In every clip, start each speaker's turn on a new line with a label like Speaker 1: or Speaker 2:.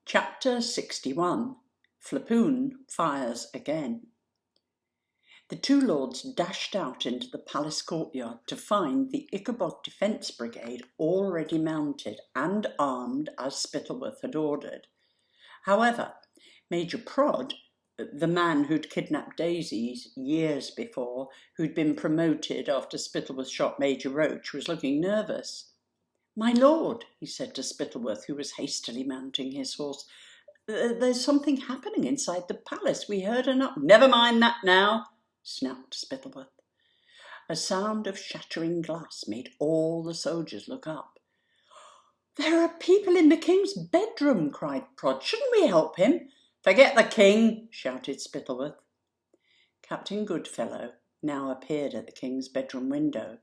Speaker 1: Chapter 61. Flapoon fires again. The two lords dashed out into the palace courtyard to find the Ickabog Defence Brigade already mounted and armed as Spittlebot had ordered. However, Major Prod, the man who'd kidnapped Daisy years before, who'd been promoted after Spittlebot shot Major Roach, was looking nervous. "My lord," he said to Spittlebot, who was hastily mounting his horse, "there's something happening inside the palace. We heard "Never mind that now," snapped Spittlebot. A sound of shattering glass made all the soldiers look up. "There are people in the king's bedroom," cried Prod. "Shouldn't we help him?" "Forget the king," shouted Spittlebot. Captain Goodfellow now appeared at the king's bedroom window.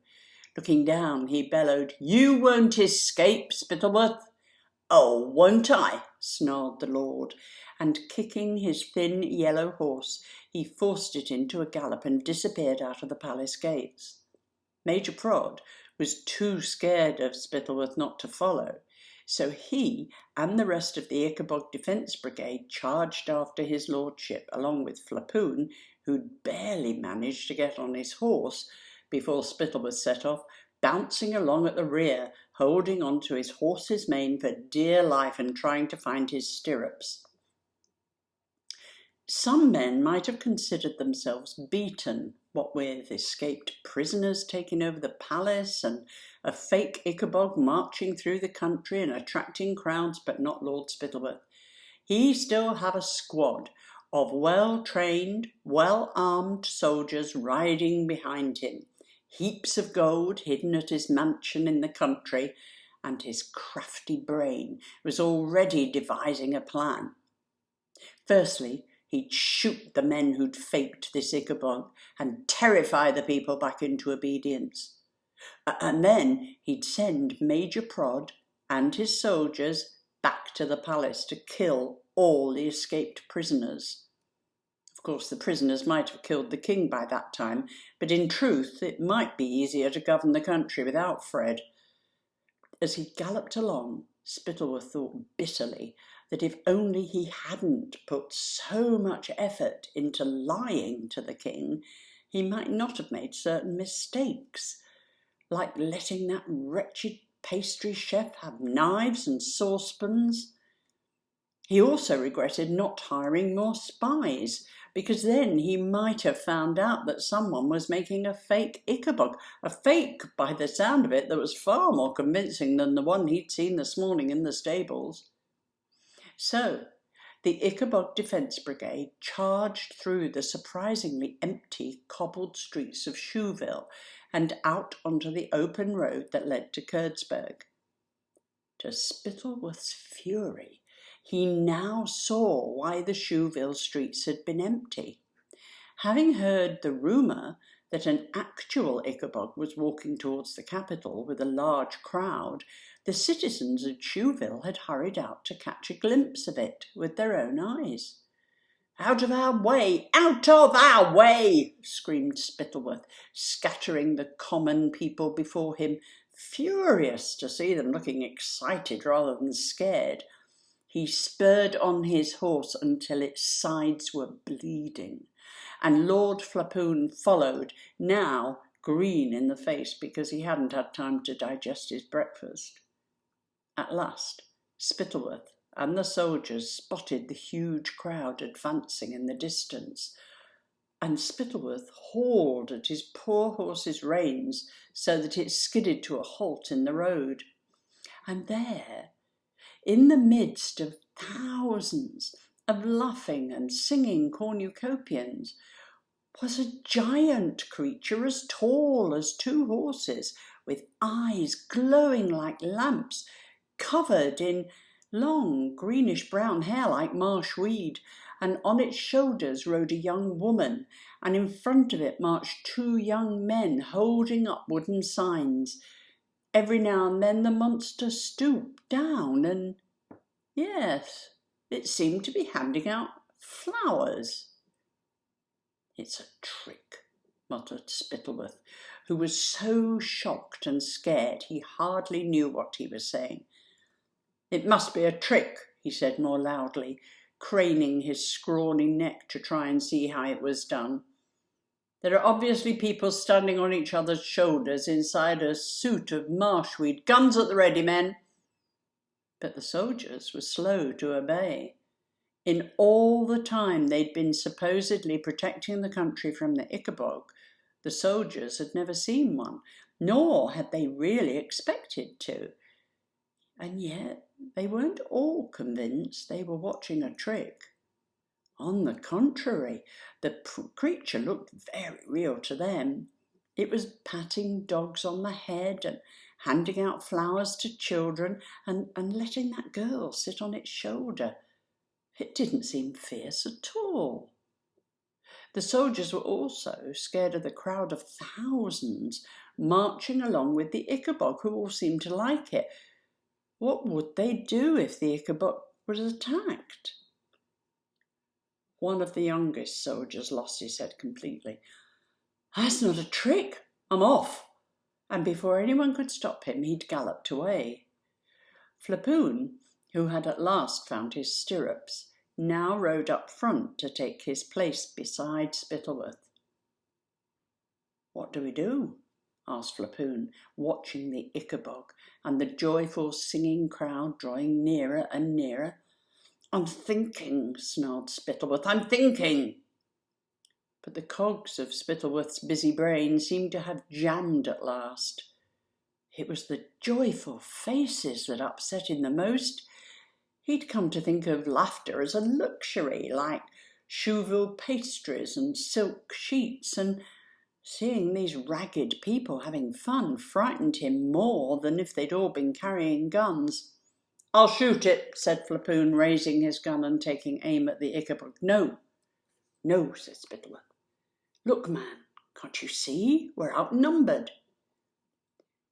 Speaker 1: Looking down, he bellowed, "You won't escape, Spittlebot." "Oh, won't I?" snarled the lord, and kicking his thin yellow horse, he forced it into a gallop and disappeared out of the palace gates. Major Prod was too scared of Spittlebot not to follow, so he and the rest of the Ickabog Defence Brigade charged after his lordship, along with Flapoon, who'd barely managed to get on his horse before Spittlebot set off, bouncing along at the rear, holding on to his horse's mane for dear life and trying to find his stirrups. Some men might have considered themselves beaten, what with escaped prisoners taking over the palace and a fake Ickabog marching through the country and attracting crowds, but not Lord Spittlebot. He still had a squad of well-trained, well-armed soldiers riding behind him, heaps of gold hidden at his mansion in the country, and his crafty brain was already devising a plan. Firstly, he'd shoot the men who'd faked this Ickabog and terrify the people back into obedience. And then he'd send Major Prod and his soldiers back to the palace to kill all the escaped prisoners. Of course, the prisoners might have killed the king by that time, but in truth it might be easier to govern the country without Fred. As he galloped along, Spittlebot thought bitterly that if only he hadn't put so much effort into lying to the king, he might not have made certain mistakes, like letting that wretched pastry chef have knives and saucepans. He also regretted not hiring more spies, because then he might have found out that someone was making a fake Ickabog, a fake, by the sound of it, that was far more convincing than the one he'd seen this morning in the stables. So the Ickabog Defence Brigade charged through the surprisingly empty cobbled streets of Shoeville and out onto the open road that led to Kurdsburg. To Spittlebot's fury, he now saw why the Shoeville streets had been empty. Having heard the rumour that an actual Ickabog was walking towards the capital with a large crowd, the citizens of Shoeville had hurried out to catch a glimpse of it with their own eyes. "Out of our way! Out of our way!" screamed Spittlebot, scattering the common people before him, furious to see them looking excited rather than scared. He spurred on his horse until its sides were bleeding, and Lord Flapoon followed, now green in the face because he hadn't had time to digest his breakfast. At last, Spittlebot and the soldiers spotted the huge crowd advancing in the distance, and Spittlebot hauled at his poor horse's reins so that it skidded to a halt in the road. And there, in the midst of thousands of laughing and singing cornucopians, was a giant creature as tall as two horses, with eyes glowing like lamps, covered in long greenish-brown hair like marsh weed, and on its shoulders rode a young woman, and in front of it marched two young men holding up wooden signs. Every now and then the monster stooped down and, yes, it seemed to be handing out flowers. "It's a trick," muttered Spittlebot, who was so shocked and scared he hardly knew what he was saying. "It must be a trick," he said more loudly, craning his scrawny neck to try and see how it was done. There are obviously people standing on each other's shoulders inside a suit of marshweed. Guns at the ready, men. But the soldiers were slow to obey. In all the time they'd been supposedly protecting the country from the Ickabog, the soldiers had never seen one, nor had they really expected to. And yet they weren't all convinced they were watching a trick. On the contrary, the creature looked very real to them. It was patting dogs on the head and handing out flowers to children and letting that girl sit on its shoulder. It didn't seem fierce at all. The soldiers were also scared of the crowd of thousands marching along with the Ickabog, who all seemed to like it. What would they do if the Ickabog was attacked? One of the youngest soldiers lost his head completely. "That's not a trick. I'm off." And before anyone could stop him, he'd galloped away. Flapoon, who had at last found his stirrups, now rode up front to take his place beside Spittlebot. "What do we do?" asked Flapoon, watching the Ickabog and the joyful singing crowd drawing nearer and nearer. "I'm thinking," snarled Spittlebot. "I'm thinking." But the cogs of Spittlebot's busy brain seemed to have jammed at last. It was the joyful faces that upset him the most. He'd come to think of laughter as a luxury, like Chouville pastries and silk sheets, and seeing these ragged people having fun frightened him more than if they'd all been carrying guns. "I'll shoot it," said Flapoon, raising his gun and taking aim at the Ickabog. "No, no," said Spittlebot. "Look, man, can't you see? We're outnumbered."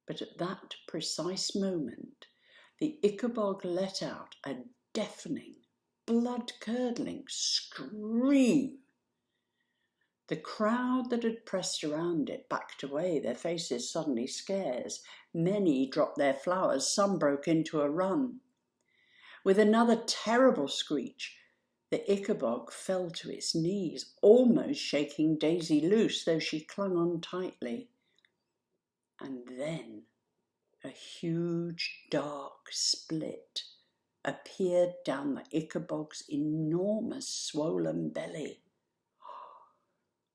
Speaker 1: But at that precise moment, the Ickabog let out a deafening, blood-curdling scream. The crowd that had pressed around it backed away, their faces suddenly scarce. Many dropped their flowers, some broke into a run. With another terrible screech, the Ickabog fell to its knees, almost shaking Daisy loose, though she clung on tightly. And then a huge dark split appeared down the Ickabog's enormous swollen belly.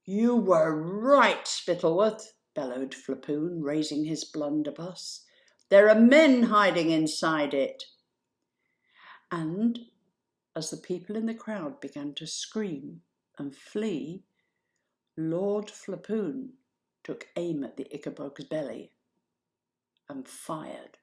Speaker 1: "You were right, Spittlebot," bellowed Flapoon, raising his blunderbuss. "There are men hiding inside it." And as the people in the crowd began to scream and flee, Lord Flapoon took aim at the Ickabog's belly and fired.